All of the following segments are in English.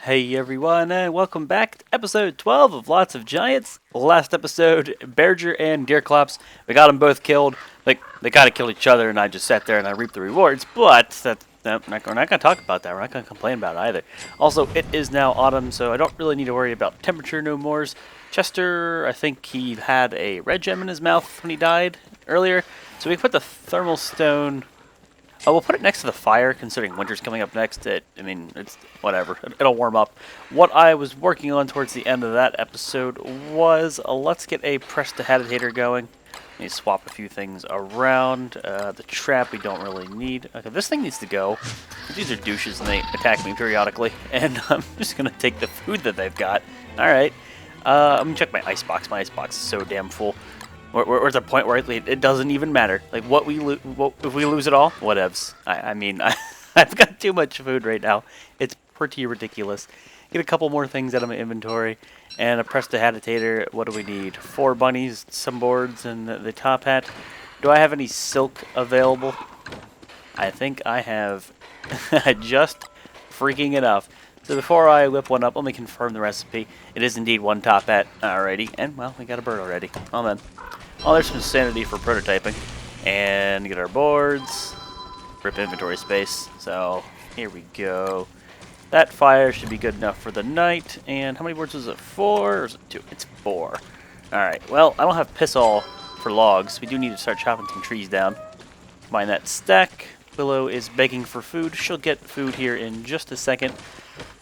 Hey everyone, and welcome back to episode 12 of Lots of Giants. Last episode, Berger and Deerclops, we got them both killed. Like, they gotta kill each other, and I just sat there and I reaped the rewards, but we're not gonna talk about that. We're not gonna complain about it either. Also, it is now autumn, so I don't really need to worry about temperature no more. Chester, I think he had a red gem in his mouth when he died earlier, so we can put the thermal stone. Oh, we'll put it next to the fire, considering winter's coming up next. It's whatever. It'll warm up. What I was working on towards the end of that episode was, let's get a prestidigitator going. Let me swap a few things around. The trap we don't really need. Okay, this thing needs to go. These are douches and they attack me periodically. And I'm just going to take the food that they've got. Alright. I'm going to check my icebox. My icebox is so damn full. We're at the point where it doesn't even matter. Like, if we lose it all, whatevs. I've got too much food right now. It's pretty ridiculous. Get a couple more things out of my inventory. And a prestidigitator. What do we need? 4 bunnies, some boards, and the top hat. Do I have any silk available? I think I have just freaking enough. So before I whip one up, let me confirm the recipe. It is indeed 1 top hat. Alrighty. And, well, we got a bird already. Well then. Oh, there's some sanity for prototyping. And get our boards. Rip inventory space. So, here we go. That fire should be good enough for the night. And how many boards was it? 4 or is it 2? It's 4. Alright, well, I don't have piss all for logs. We do need to start chopping some trees down. Combine that stack. Willow is begging for food. She'll get food here in just a second.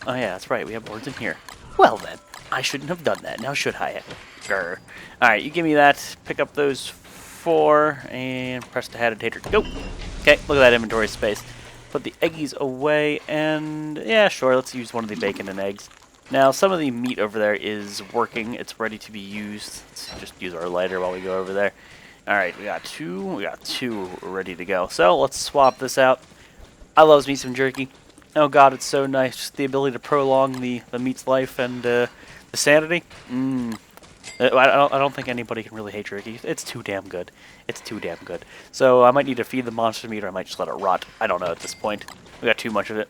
Oh yeah, that's right. We have boards in here. Well then, I shouldn't have done that. Now should I? Grr. Alright, you give me that. Pick up those 4 and prestidigitator. Go. Okay, look at that inventory space. Put the eggies away and yeah, sure. Let's use one of the bacon and eggs. Now, some of the meat over there is working. It's ready to be used. Let's just use our lighter while we go over there. Alright, we got 2. We got 2 ready to go. So, let's swap this out. I love me some jerky. Oh god, it's so nice. Just the ability to prolong the meat's life and the sanity. I don't think anybody can really hate jerky. It's too damn good. It's too damn good. So I might need to feed the monster meat or I might just let it rot. I don't know at this point. We got too much of it.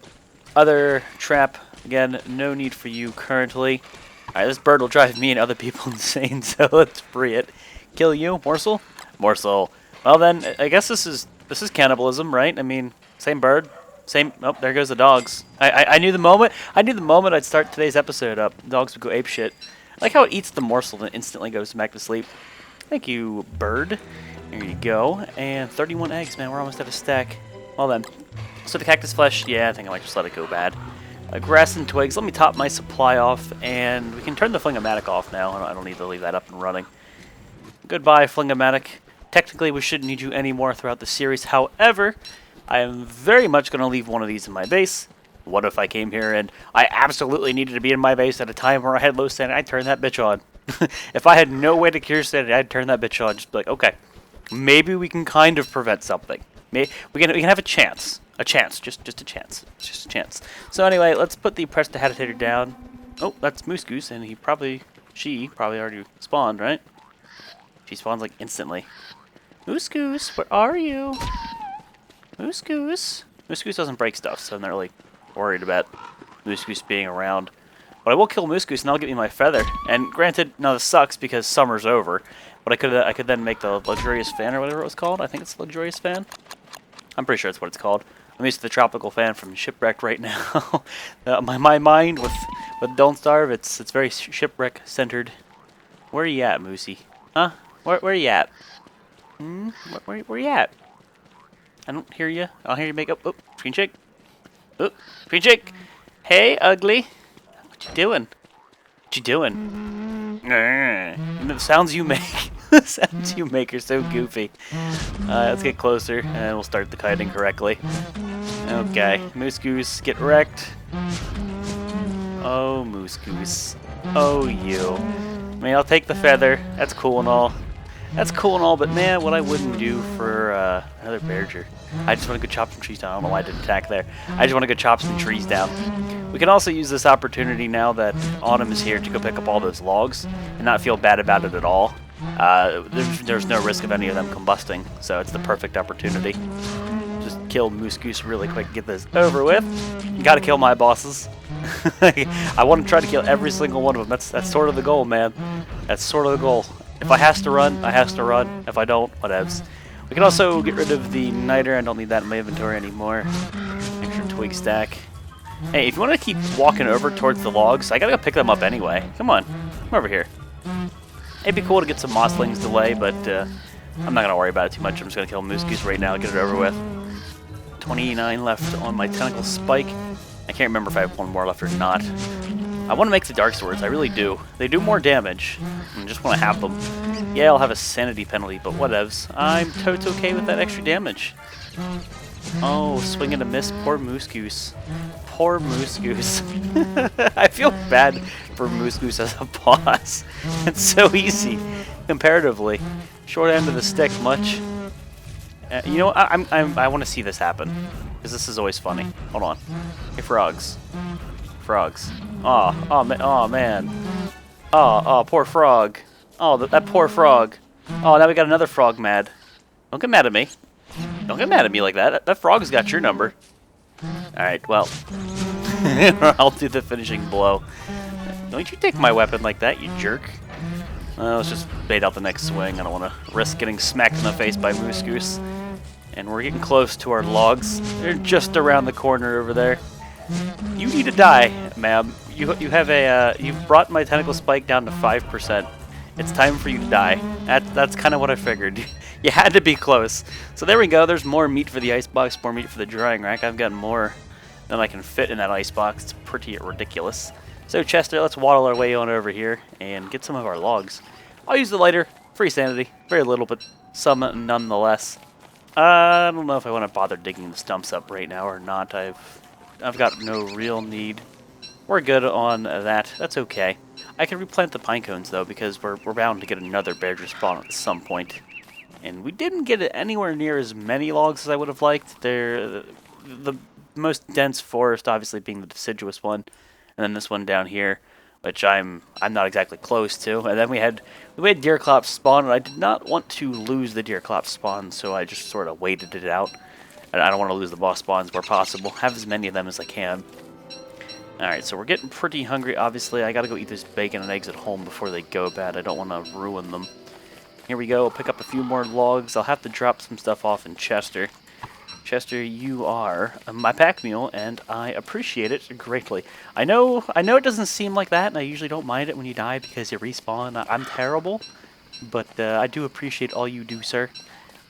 Other trap. Again, no need for you currently. Alright, this bird will drive me and other people insane, so let's free it. Kill you, morsel? Morsel. Well then, I guess this is cannibalism, right? I mean, same bird. Same. Oh, there goes the dogs. I knew the moment. I'd start today's episode up. Dogs would go ape shit. I like how it eats the morsel and instantly goes back to sleep. Thank you, bird. There you go. And 31 eggs, man. We're almost at a stack. Well then. So the cactus flesh. Yeah, I think I might just let it go bad. Grass and twigs. Let me top my supply off, and we can turn the flingomatic off now. I don't need to leave that up and running. Goodbye, flingomatic. Technically, we shouldn't need you anymore throughout the series. However, I am very much going to leave one of these in my base. What if I came here and I absolutely needed to be in my base at a time where I had low sanity? I'd turn that bitch on. If I had no way to cure sanity, I'd turn that bitch on. Just be like, okay, maybe we can kind of prevent something. We can have a chance. A chance. Just a chance. Just a chance. So anyway, let's put the prestidigitator down. Oh, that's Moose Goose, and she probably already spawned, right? She spawns like instantly. Moose Goose, where are you? Moose Goose. Moose Goose doesn't break stuff, so I'm not really worried about Moose Goose being around. But I will kill Moose Goose, and that'll get me my feather. And granted, now this sucks because summer's over. But I could then make the luxurious fan or whatever it was called. I think it's luxurious fan. I'm pretty sure that's what it's called. I'm used to the tropical fan from Shipwrecked right now. My mind with Don't Starve, it's very shipwreck centered. Where are you at, Moosey? Huh? Where are you at? Where you at? I don't hear you. I don't hear you make up. Oh, screen shake. Oh, screen shake. Hey, ugly. What you doing? What you doing? The sounds you make. The sounds you make are so goofy. Let's get closer, and we'll start the kiting correctly. Okay, Moose Goose, get wrecked. Oh, Moose Goose. Oh, you. I mean, I'll take the feather. That's cool and all. That's cool and all, but man, what I wouldn't do for another Berger. I just want to go chop some trees down. I don't know why I didn't attack there. I just want to go chop some trees down. We can also use this opportunity now that autumn is here to go pick up all those logs and not feel bad about it at all. There's no risk of any of them combusting, so it's the perfect opportunity. Just kill Moose Goose really quick and get this over with. Gotta kill my bosses. I want to try to kill every single one of them. That's sort of the goal, man. That's sort of the goal. If I has to run, I has to run. If I don't, whatevs. We can also get rid of the niter. I don't need that in my inventory anymore. Extra twig stack. Hey, if you want to keep walking over towards the logs, I gotta go pick them up anyway. Come on, come over here. It'd be cool to get some mosslings delay, but I'm not gonna worry about it too much. I'm just gonna kill Moose Goose right now and get it over with. 29 left on my tentacle spike. I can't remember if I have one more left or not. I want to make the dark swords, I really do. They do more damage. I just want to have them. Yeah, I'll have a sanity penalty, but whatevs. I'm totes okay with that extra damage. Oh, swing and a miss. Poor Moose Goose. Poor Moose Goose. I feel bad for Moose Goose as a boss. It's so easy, comparatively. Short end of the stick, much. You know, I want to see this happen, because this is always funny. Hold on. Hey, frogs. Frogs. Oh man. Oh, poor frog. Oh, that poor frog. Oh, now we got another frog mad. Don't get mad at me. Don't get mad at me like that. That frog's got your number. Alright, well. I'll do the finishing blow. Don't you take my weapon like that, you jerk. Let's just bait out the next swing. I don't want to risk getting smacked in the face by Moose Goose. And we're getting close to our logs. They're just around the corner over there. You need to die, ma'am. You've brought my tentacle spike down to 5%. It's time for you to die. That's kind of what I figured. You had to be close. So there we go. There's more meat for the icebox, more meat for the drying rack. I've got more than I can fit in that icebox. It's pretty ridiculous. So Chester, let's waddle our way on over here and get some of our logs. I'll use the lighter. Free sanity. Very little, but some nonetheless. I don't know if I want to bother digging the stumps up right now or not. I've got no real need. We're good on that. That's okay. I can replant the pine cones though, because we're bound to get another bear spawn at some point. And we didn't get anywhere near as many logs as I would have liked. They're the most dense forest, obviously being the deciduous one, and then this one down here, which I'm not exactly close to. And then we had deer clops spawn, and I did not want to lose the deer clop spawn, so I just sort of waited it out. And I don't want to lose the boss spawns where possible. Have as many of them as I can. Alright, so we're getting pretty hungry, obviously. I gotta go eat this bacon and eggs at home before they go bad. I don't want to ruin them. Here we go. I'll pick up a few more logs. I'll have to drop some stuff off in Chester. Chester, you are my pack mule, and I appreciate it greatly. I know it doesn't seem like that, and I usually don't mind it when you die because you respawn. I'm terrible, but I do appreciate all you do, sir.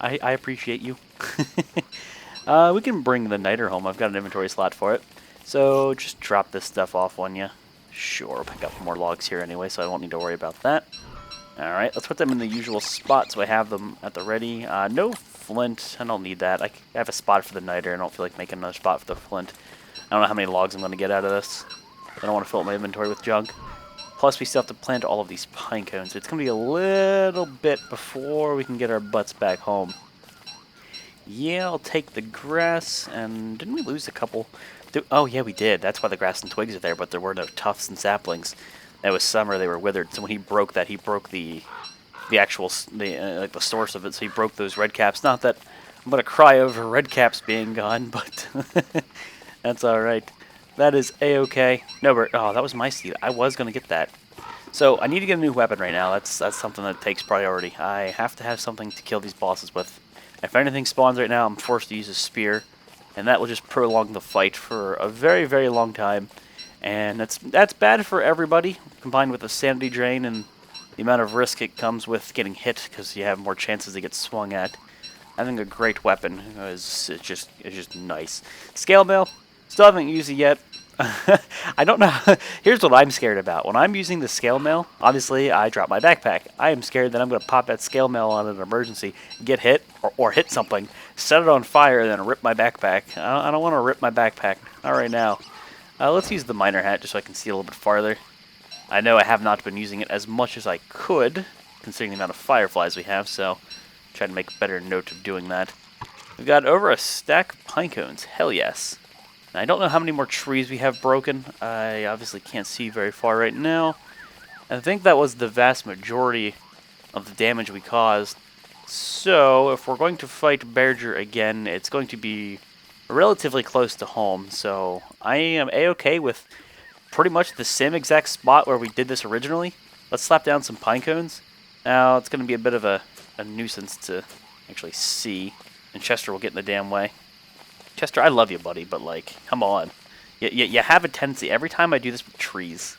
I appreciate you. We can bring the niter home. I've got an inventory slot for it. So just drop this stuff off on you. Sure, I'll pick up more logs here anyway, so I won't need to worry about that. Alright, let's put them in the usual spot so I have them at the ready. No flint. I don't need that. I have a spot for the niter. I don't feel like making another spot for the flint. I don't know how many logs I'm going to get out of this. I don't want to fill up my inventory with junk. Plus, we still have to plant all of these pine cones. It's going to be a little bit before we can get our butts back home. Yeah, I'll take the grass. And didn't we lose a couple? Oh, yeah, we did. That's why the grass and twigs are there, but there were no tufts and saplings. It was summer, they were withered. So when he broke that, he broke the actual, like the source of it. So he broke those red caps. Not that I'm going to cry over red caps being gone, but that's alright. That is a-okay. No, oh, that was my seed. I was going to get that. So I need to get a new weapon right now. That's something that takes priority. I have to have something to kill these bosses with. If anything spawns right now, I'm forced to use a spear. And that will just prolong the fight for a very, very long time. And that's bad for everybody, combined with the sanity drain and the amount of risk it comes with getting hit, because you have more chances to get swung at. Having a great weapon is just nice. Scale mail, still haven't used it yet. I don't know. Here's what I'm scared about. When I'm using the scale mail, obviously I drop my backpack. I am scared that I'm going to pop that scale mail on an emergency, get hit, or hit something, set it on fire, and then rip my backpack. I don't want to rip my backpack. Not right now. Let's use the miner hat just so I can see a little bit farther. I know I have not been using it as much as I could, considering the amount of fireflies we have, so try to make better note of doing that. We've got over a stack of pine cones. Hell yes. And I don't know how many more trees we have broken. I obviously can't see very far right now. I think that was the vast majority of the damage we caused. So, if we're going to fight Berger again, it's going to be relatively close to home, so I am a-okay with pretty much the same exact spot where we did this originally. Let's slap down some pine cones. Now, it's going to be a bit of a nuisance to actually see, and Chester will get in the damn way. Chester, I love you, buddy, but, like, come on. You have a tendency, every time I do this with trees,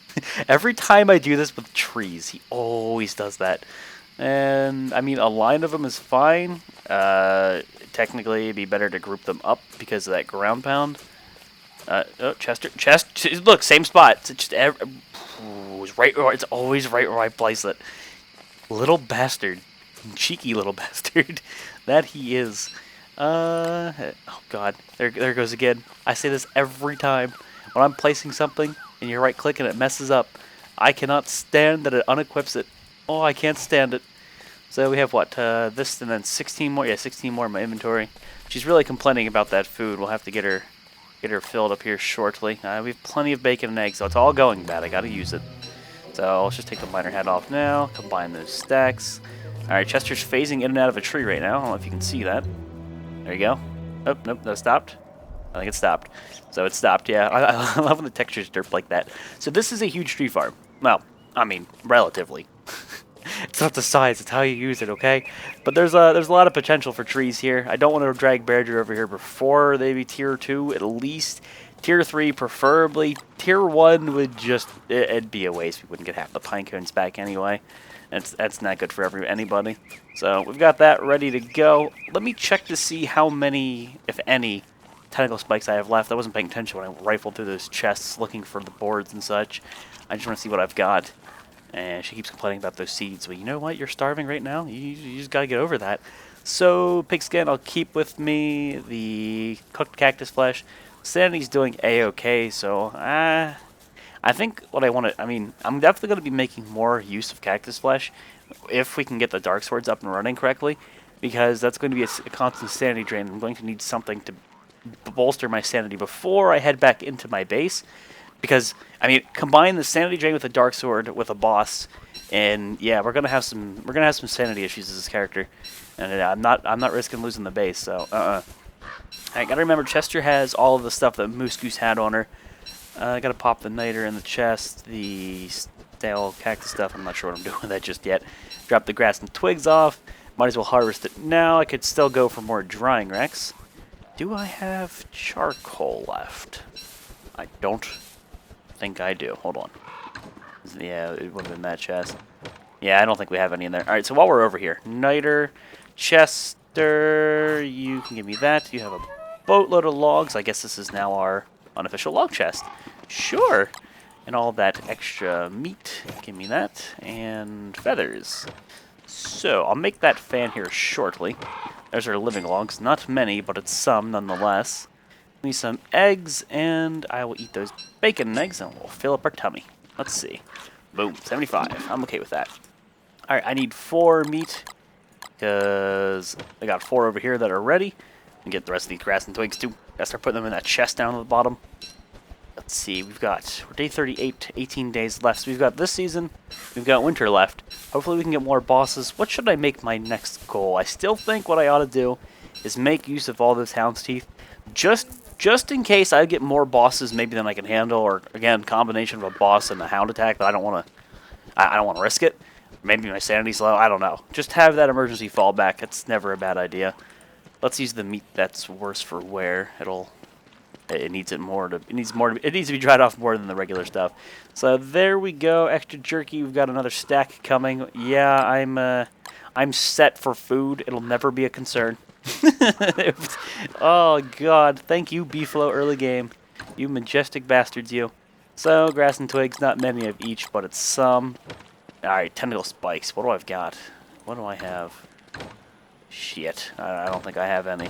every time I do this with trees, he always does that. And, I mean, a line of them is fine. Technically, it'd be better to group them up because of that ground pound. Oh, Chester, look, same spot. It's just it's right. It's always right where I place it. Little bastard, cheeky little bastard, that he is. Oh God, there goes again. I say this every time when I'm placing something and you right click and it messes up. I cannot stand that it unequips it. Oh, I can't stand it. So we have what? This and then 16 more. Yeah, 16 more in my inventory. She's really complaining about that food. We'll have to get her filled up here shortly. We have plenty of bacon and eggs, so it's all going bad. I gotta use it. So let's just take the miner hat off now. Combine those stacks. All right, Chester's phasing in and out of a tree right now. I don't know if you can see that. There you go. Oh, nope, that stopped. I think it stopped. So it stopped, yeah. I love when the texture's derped like that. So this is a huge tree farm. Well, I mean, relatively. It's not the size, it's how you use it, okay? But there's a lot of potential for trees here. I don't want to drag Bearger over here before they be tier 2, at least. Tier 3, preferably. Tier 1 would just, it'd be a waste. We wouldn't get half the pine cones back anyway. That's not good for anybody. So we've got that ready to go. Let me check to see how many, if any, tentacle spikes I have left. I wasn't paying attention when I rifled through those chests looking for the boards and such. I just want to see what I've got. And she keeps complaining about those seeds. Well, you know what? You're starving right now. You just got to get over that. So, pigskin, I'll keep with me. The cooked cactus flesh. Sanity's doing a-okay, so I think what I want to... I mean, I'm definitely going to be making more use of cactus flesh if we can get the dark swords up and running correctly, because that's going to be a constant sanity drain. I'm going to need something to bolster my sanity before I head back into my base. Because, I mean, combine the sanity drain with a dark sword with a boss, and yeah, we're gonna have some sanity issues as this character, and I'm not risking losing the base. So, I gotta remember Chester has all of the stuff that Moose Goose had on her. I gotta pop the niter in the chest, the stale cactus stuff. I'm not sure what I'm doing with that just yet. Drop the grass and twigs off. Might as well harvest it now. I could still go for more drying wrecks. Do I have charcoal left? I don't think I do. Hold on. Yeah, it would have been that chest. Yeah, I don't think we have any in there. Alright, so while we're over here, niter, Chester, you can give me that. You have a boatload of logs. I guess this is now our unofficial log chest. Sure. And all that extra meat. Give me that. And feathers. So, I'll make that fan here shortly. There's our living logs. Not many, but it's some nonetheless. Need some eggs, and I will eat those bacon and eggs, and we'll fill up our tummy. Let's see. Boom, 75. I'm okay with that. Alright, I need 4 meat, because I got 4 over here that are ready. And get the rest of these grass and twigs, too. Gotta start putting them in that chest down at the bottom. Let's see, we're day 38, 18 days left. So we've got this season, we've got winter left. Hopefully we can get more bosses. What should I make my next goal? I still think what I ought to do is make use of all those hound's teeth. Just in case I get more bosses maybe than I can handle, or again, combination of a boss and a hound attack that I don't want to risk it. Maybe my sanity's low, I don't know. Just have that emergency fallback. It's never a bad idea. Let's use the meat that's worse for wear. It needs to be dried off more than the regular stuff. So there we go. Extra jerky. We've got another stack coming. Yeah, I'm set for food. It'll never be a concern. Oh God, thank you, Beefalo early game. You majestic bastards, you. So, grass and twigs, not many of each, but it's some. Alright, tentacle spikes. What do I've got? What do I have? Shit, I don't think I have any.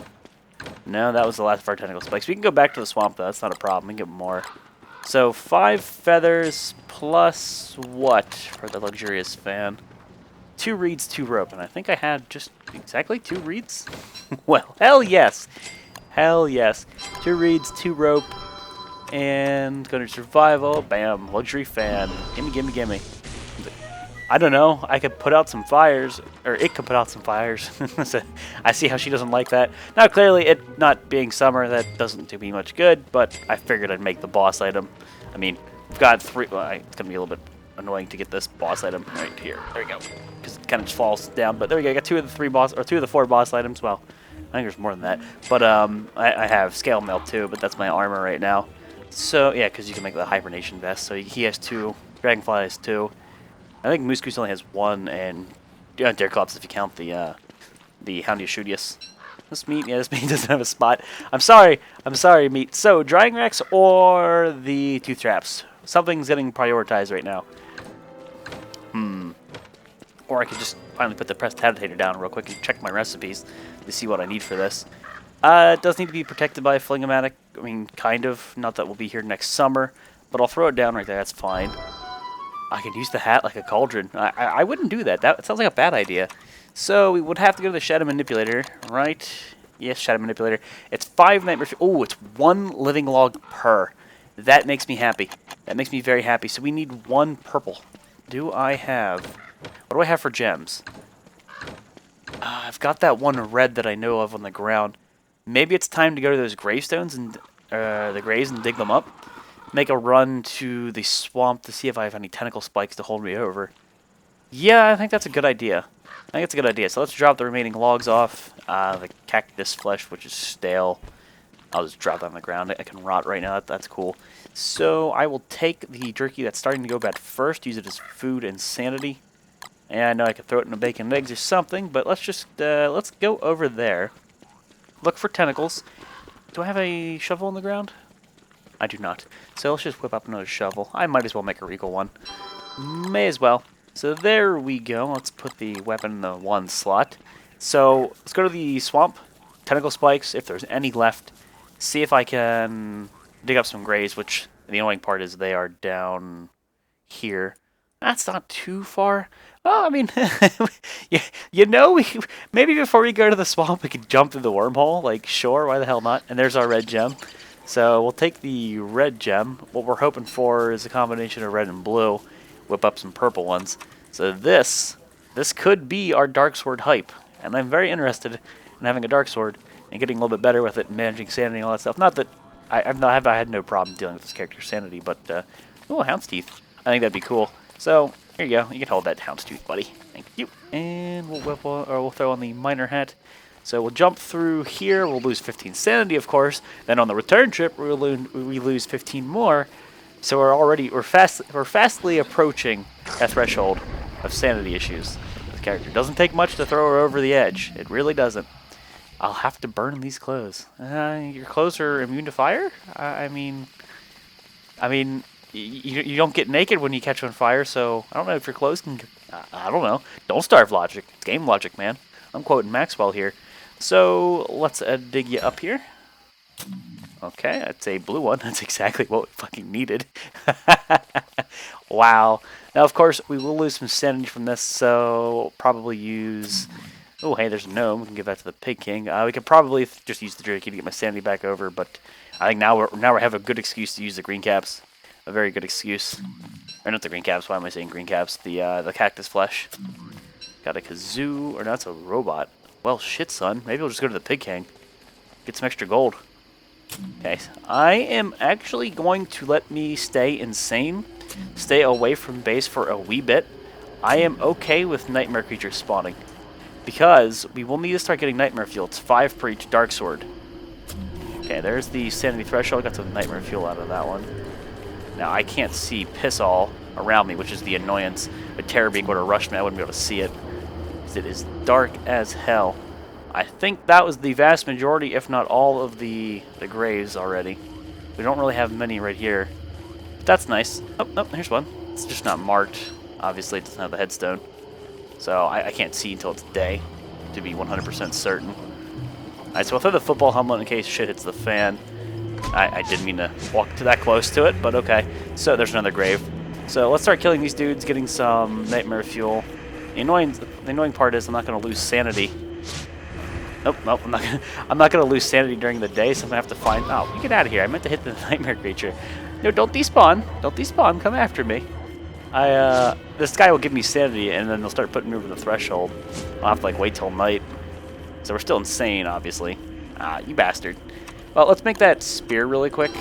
No, that was the last of our tentacle spikes. We can go back to the swamp, though. That's not a problem. We can get more. So, 5 feathers plus what for the luxurious fan? 2 reeds, 2 rope. And I think I had just exactly 2 reeds. Well, hell yes. Hell yes. 2 reeds, 2 rope. And go to survival. Bam. Luxury fan. Gimme, gimme, gimme. I don't know. I could put out some fires, or it could put out some fires. So I see how she doesn't like that. Now, clearly, it not being summer, that doesn't do me much good, but I figured I'd make the boss item. I mean, we've got 3... Well, it's going to be a little bit annoying to get this boss item right here. There we go. Because it kind of just falls down. But there we go. I got 2 of the 4 boss items. Well, I think there's more than that. But I have scale mail too, but that's my armor right now. So, yeah, because you can make the hibernation vest. So he has 2. Dragonfly has 2. I think Moose Goose only has 1, and Deerclops if you count the Houndiushootius. This meat doesn't have a spot. I'm sorry, meat. So, drying racks or the tooth traps? Something's getting prioritized right now. Or I could just finally put the prestidigitator down real quick and check my recipes to see what I need for this. It does need to be protected by a Flingomatic. I mean, kind of. Not that we'll be here next summer, but I'll throw it down right there. That's fine. I can use the hat like a cauldron. I wouldn't do that. That sounds like a bad idea. So we would have to go to the Shadow Manipulator, right? Yes, Shadow Manipulator. It's 5 nightmare. Oh, it's 1 living log per. That makes me happy. That makes me very happy. So we need 1 purple. Do I have... What do I have for gems? I've got that 1 red that I know of on the ground. Maybe it's time to go to those gravestones and the graves and dig them up. Make a run to the swamp to see if I have any tentacle spikes to hold me over. Yeah, I think that's a good idea. So let's drop the remaining logs off. The cactus flesh, which is stale. I'll just drop that on the ground. I can rot right now. That's cool. So I will take the jerky that's starting to go bad first. Use it as food and sanity. And I know I could throw it in a bacon and eggs or something. But let's just let's go over there. Look for tentacles. Do I have a shovel on the ground? I do not. So let's just whip up another shovel. I might as well make a regal one. May as well. So there we go. Let's put the weapon in the 1 slot. So let's go to the swamp. Tentacle spikes, if there's any left. See if I can dig up some graves, which the annoying part is they are down here. That's not too far. Well, I mean, you know, maybe before we go to the swamp, we could jump through the wormhole. Like, sure, why the hell not? And there's our red gem. So we'll take the red gem. What we're hoping for is a combination of red and blue. Whip up some purple ones. So this could be our dark sword hype. And I'm very interested in having a dark sword and getting a little bit better with it and managing sanity and all that stuff. Not that I had no problem dealing with this character's sanity, but oh, Houndstooth. I think that'd be cool. So here you go. You can hold that Houndstooth, buddy. Thank you. And we'll throw on the miner hat. So we'll jump through here. We'll lose 15 sanity, of course. Then on the return trip, we lose 15 more. So we're fastly approaching that threshold of sanity issues. This character doesn't take much to throw her over the edge. It really doesn't. I'll have to burn these clothes. Your clothes are immune to fire? I mean, you don't get naked when you catch on fire. So I don't know if your clothes can. I don't know. Don't starve logic. It's game logic, man. I'm quoting Maxwell here. So let's dig you up here. Okay, that's a blue one. That's exactly what we fucking needed. Wow. Now, of course, we will lose some sanity from this, so probably use... Oh, hey, there's a gnome. We can give that to the Pig King. We could probably just use the jerky to get my sanity back over, but I think now we have a good excuse to use the green caps. A very good excuse. Or not the green caps. Why am I saying green caps? The cactus flesh. Got a kazoo. Or no, that's a robot. Well, shit, son. Maybe we'll just go to the Pig King. Get some extra gold. Okay, I am actually going to let me stay insane. Stay away from base for a wee bit. I am okay with nightmare creatures spawning. Because we will need to start getting nightmare fuel. It's 5 per each dark sword. Okay, there's the sanity threshold. Got some nightmare fuel out of that one. Now, I can't see piss all around me, which is the annoyance. If Terror Beak were to rush me, I wouldn't be able to see it. It is dark as hell. I think that was the vast majority, if not all, of the graves already. We don't really have many right here. But that's nice. Oh, here's one. It's just not marked. Obviously, it doesn't have the headstone. So I can't see until it's day, to be 100% certain. Alright, so I'll throw the football helmet in case shit hits the fan. I didn't mean to walk to that close to it, but okay. So there's another grave. So let's start killing these dudes, getting some nightmare fuel. The annoying part is I'm not going to lose sanity. Nope, I'm not gonna lose sanity during the day, so I'm gonna have to find... Oh, you get out of here. I meant to hit the nightmare creature. No, don't despawn. Don't despawn. Come after me. This guy will give me sanity, and then they'll start putting me over the threshold. I'll have to, like, wait till night. So we're still insane, obviously. Ah, you bastard. Well, let's make that spear really quick.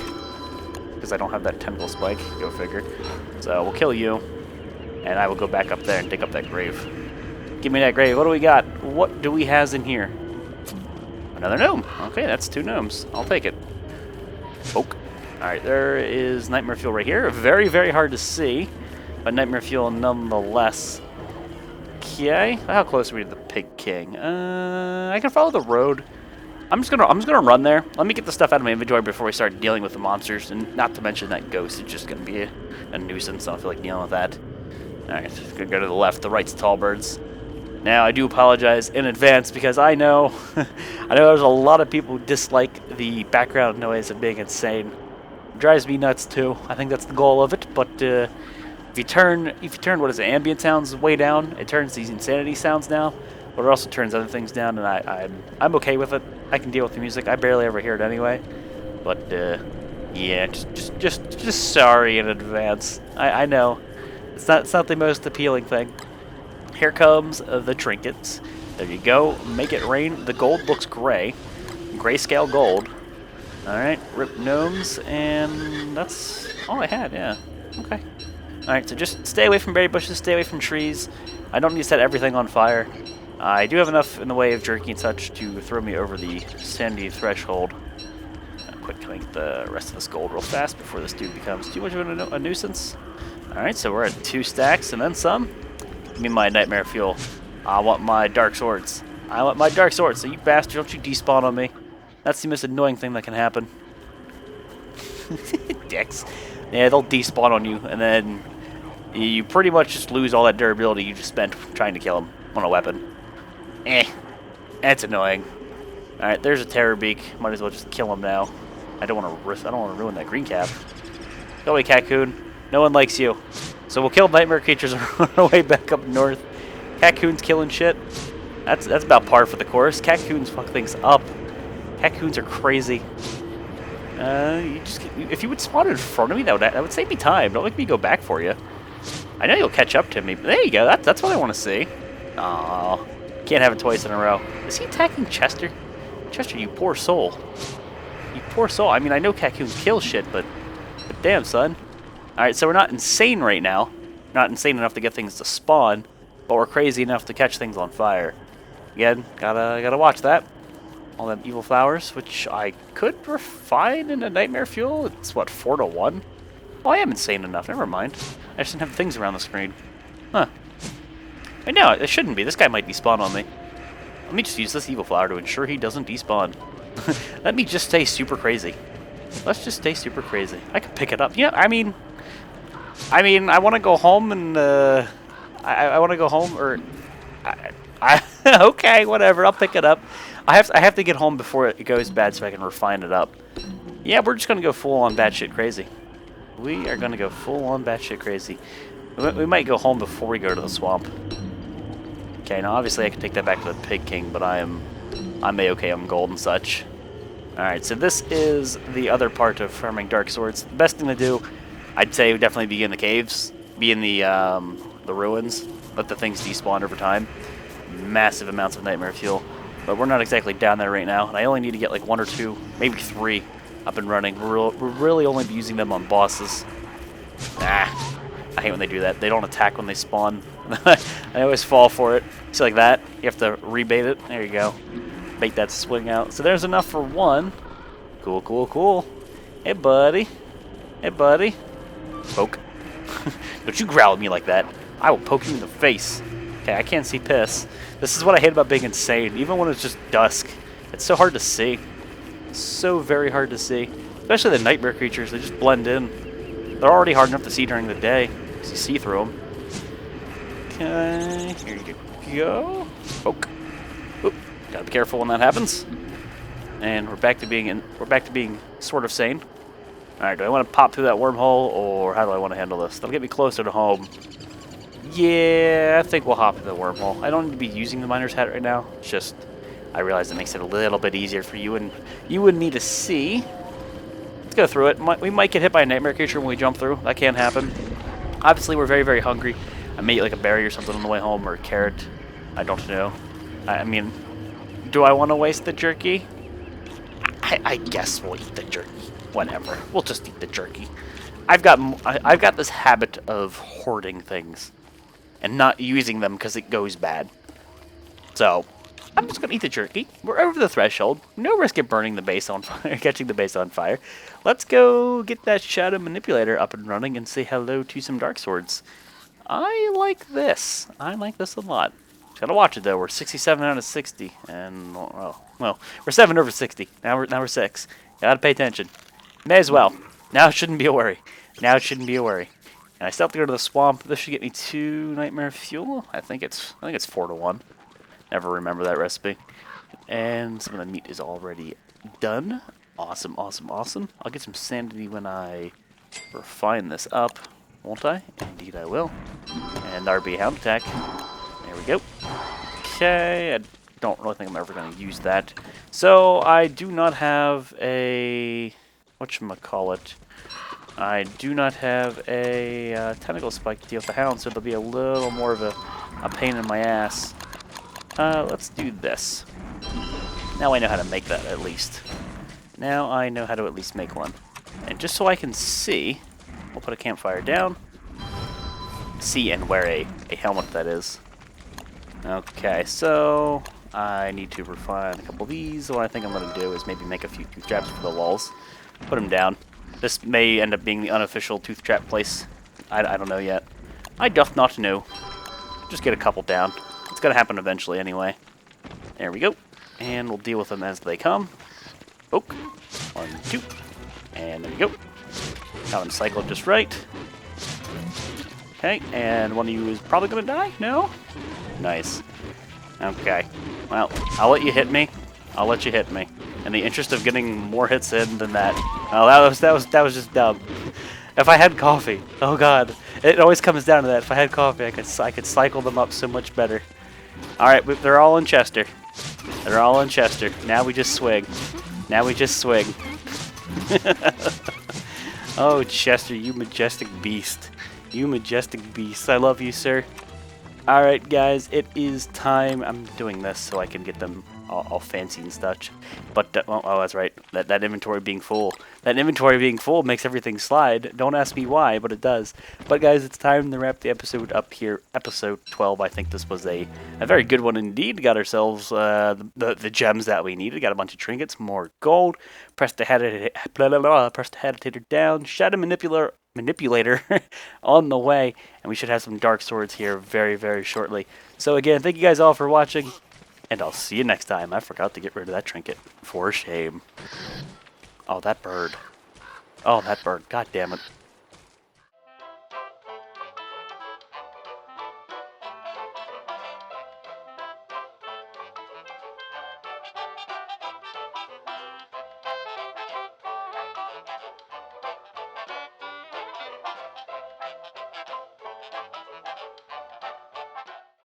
Because I don't have that tentacle spike. Go figure. So we'll kill you. And I will go back up there and dig up that grave. Give me that grave. What do we got? What do we has in here? Another gnome. Okay, that's 2 gnomes. I'll take it. Poke. Alright, there is Nightmare Fuel right here. Very, very hard to see. But Nightmare Fuel nonetheless. Okay. How close are we to the Pig King? I can follow the road. I'm just gonna run there. Let me get the stuff out of my inventory before we start dealing with the monsters, and not to mention that ghost is just gonna be a nuisance. I don't feel like dealing with that. Alright, gonna go to the left. The right's tall birds. Now I do apologize in advance because I know I know there's a lot of people who dislike the background noise of being insane. It drives me nuts too. I think that's the goal of it, but if you turn what is it, ambient sounds way down, it turns these insanity sounds down. But it also turns other things down, and I'm okay with it. I can deal with the music. I barely ever hear it anyway. But yeah, just sorry in advance. I know it's not the most appealing thing. Here comes the trinkets. There you go. Make it rain. The gold looks gray, grayscale gold. All right, rip gnomes, and that's all I had. Yeah. Okay. All right, so just stay away from berry bushes. Stay away from trees. I don't need to set everything on fire. I do have enough in the way of jerky and such to throw me over the sandy threshold. Quick, can I get the rest of this gold real fast before this dude becomes too much of a nuisance? Alright, so we're at 2 stacks and then some. Give me my nightmare fuel. I want my dark swords. I want my dark swords, so you bastard, don't you despawn on me. That's the most annoying thing that can happen. Dicks. Yeah, they'll despawn on you, and then you pretty much just lose all that durability you just spent trying to kill them on a weapon. That's annoying. All right, there's a terror beak. Might as well just kill him now. I don't want to ruin that green cap. Go away, Cocoon. No one likes you. So we'll kill nightmare creatures on our way back up north. Cocoon's killing shit. That's about par for the course. Cocoons fuck things up. Cocoons are crazy. If you would spawn in front of me, that would save me time. Don't make me go back for you. I know you'll catch up to me. But there you go. That's what I want to see. Aww. Can't have it twice in a row. Is he attacking Chester? Chester, you poor soul. You poor soul. I mean, I know Cocoons kill shit, but damn, son. Alright, so we're not insane right now. Not insane enough to get things to spawn, but we're crazy enough to catch things on fire. Again, gotta watch that. All them evil flowers, which I could refine in a nightmare fuel. It's what, 4 to 1? Oh, I am insane enough. Never mind. I just didn't have things around the screen. Huh. I know, it shouldn't be. This guy might despawn on me. Let me just use this evil flower to ensure he doesn't despawn. Let me just stay super crazy. Let's just stay super crazy. I could pick it up. Yeah, I mean, I want to go home and, I want to go home, or, okay, whatever, I'll pick it up. I have to get home before it goes bad so I can refine it up. Yeah, we're just going to go full on batshit crazy. We are going to go full on batshit crazy. We might go home before we go to the swamp. Okay, now obviously I can take that back to the Pig King, but I'm A-okay on gold and such. Alright, so this is the other part of farming dark swords. The best thing to do, I'd say, would definitely be in the caves, be in the ruins, let the things despawn over time. Massive amounts of nightmare fuel. But we're not exactly down there right now, and I only need to get like 1 or 2, maybe 3 up and running. We'll really only be using them on bosses. Ah. I hate when they do that. They don't attack when they spawn. I always fall for it. See, like that? You have to rebait it. There you go. Bait that swing out. So there's enough for 1. Cool, cool, cool. Hey, buddy. Hey, buddy. Poke. Don't you growl at me like that. I will poke you in the face. Okay, I can't see piss. This is what I hate about being insane. Even when it's just dusk. It's so hard to see. It's so very hard to see. Especially the nightmare creatures. They just blend in. They're already hard enough to see during the day. You see through them. Okay, here you go. Poke. Oop. Gotta be careful when that happens. And we're back to being sort of sane. All right, do I want to pop through that wormhole, or how do I want to handle this? That'll get me closer to home. Yeah, I think we'll hop into the wormhole. I don't need to be using the miner's hat right now. It's just I realize it makes it a little bit easier for you, and you wouldn't need to see. Let's go through it. We might get hit by a nightmare creature when we jump through. That can happen. Obviously, we're very, very hungry. I may eat like a berry or something on the way home, or a carrot. I don't know. I mean, do I want to waste the jerky? I guess we'll eat the jerky. Whatever. We'll just eat the jerky. I've got this habit of hoarding things and not using them because it goes bad. So I'm just gonna eat the jerky. We're over the threshold. No risk of burning the base on fire, catching the base on fire. Let's go get that shadow manipulator up and running and say hello to some dark swords. I like this. I like this a lot. Just gotta watch it though. We're 67 out of 60, and well, we're 7 over 60. Now we're 6. Gotta pay attention. May as well. Now it shouldn't be a worry. Now it shouldn't be a worry. And I still have to go to the swamp. This should get me 2 nightmare fuel. I think it's 4 to 1. Never remember that recipe. And some of the meat is already done. Awesome, awesome, awesome. I'll get some sanity when I refine this up, won't I? Indeed I will. And RB hound attack. There we go. Okay, I don't really think I'm ever going to use that. So I do not have a... whatchamacallit? I do not have a tentacle spike to deal with the hound, so there'll be a little more of a pain in my ass. Let's do this. Now I know how to make that, at least. Now I know how to at least make one. And just so I can see, we'll put a campfire down. See and wear a helmet, that is. Okay, so I need to refine a couple of these. What I think I'm going to do is maybe make a few tooth traps for the walls. Put them down. This may end up being the unofficial tooth trap place. I don't know yet. I doth not know. Just get a couple down. It's going to happen eventually anyway. There we go. And we'll deal with them as they come. Poke. 1, 2. And there we go. Got them cycled just right. Okay, and one of you is probably going to die? No? Nice. Okay. Well, I'll let you hit me. I'll let you hit me. In the interest of getting more hits in than that. Oh, that was just dumb. If I had coffee, oh god, it always comes down to that. If I had coffee, I could cycle them up so much better. All right, they're all in Chester. They're all in Chester. Now we just swing. Now we just swing. Oh, Chester, you majestic beast. You majestic beast. I love you, sir. All right, guys, it is time. I'm doing this so I can get them all fancy and such. But, oh, that's right. That inventory being full. That inventory being full makes everything slide. Don't ask me why, but it does. But, guys, it's time to wrap the episode up here. Episode 12. I think this was a very good one indeed. Got ourselves the gems that we needed. Got a bunch of trinkets, more gold. Pressed the agitator down. Shadow manipulator on the way. And we should have some dark swords here very, very shortly. So, again, thank you guys all for watching. And I'll see you next time. I forgot to get rid of that trinket. For shame. Oh, that bird. Oh, that bird. God damn it.